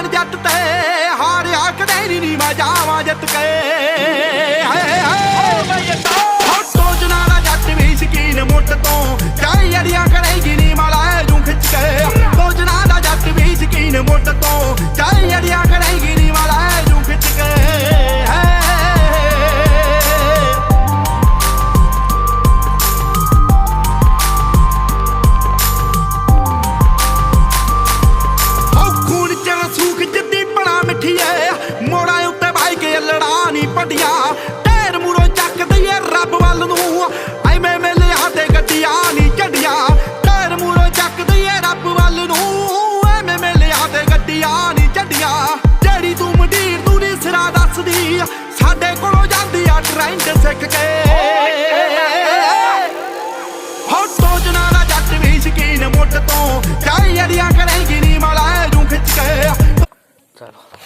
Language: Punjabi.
ਜਾਨ ਜੱਟ ਤੇ ਹਾਰਿਆ ਕਦੇ ਨੀ ਮੈਂ ਜਾਵਾਂ ਜਿੱਤ ਕੇ ਸੋਚਣਾ ਦਾ ਜੱਟ ਵੀ ਸ਼ਕੀਨ ਮੁੱਠ ਤੋਂ ਚਾਹੀ ਅੜੀਆਂ ਕਰੇਗੀ ਨੀ ਮਾਲਾ ਜੂ ਖਿੱਚ ਕੇ ਸੋਚਣਾ ਦਾ ਜੱਟ ਵੀ ਸ਼ਕੀਨ ਮੁੱਠ ਤੋਂ ਚਾਹੀ ਅੜੀਆਂ ਕਰੇਗੀ ਨੀ ਮਾਲਾ ਜੂ ਖਿੱਚ ਕੇ ਮੋੜਾਂ ਉੱਤੇ ਬਾਈ ਕੇ ਲੜਾ ਨੀ ਪੱਡੀਆਂ ਟਾਇਰ ਮੂਰੋਂ ਚੱਕ ਦਈਏ ਰੱਬ ਵੱਲ ਨੂੰ ਐਵੇਂ ਮੇਲਿਆਂ ਤੇ ਗੱਡੀਆਂ ਨੀ ਝੰਡੀਆਂ ਟਾਇਰ ਮੂਰੋਂ ਚੱਕ ਦਈਏ ਰੱਬ ਵੱਲ ਨੂੰ ਐਵੇਂ ਮੇਲਿਆਂ ਤੇ ਗੱਡੀਆਂ ਨੀ ਝੰਡੀਆਂ ਜਿਹੜੀ ਤੂੰ ਮੰਡੀਰ ਤੂੰ ਨੀ ਸਿਰਾ ਦੱਸਦੀ ਸਾਡੇ ਕੋਲੋਂ ਜਾਂਦੀ ਆ ਟ੍ਰੈਂਡ ਸਿੱਖ ਕੇ ਹੋ ਸੋਚਣਾ ਦਾ ਜੱਟ ਵੀ ਸ਼ਕੀਨ ਮੁੱਢ ਤੋਂ ਚਾਹੀ ਅੜੀਆਂ ਕਰੇਗੀ ਨੀ ਮਾਲਾ ਜੂ ਖਿੱਚ ਕੇ ਚਲੋ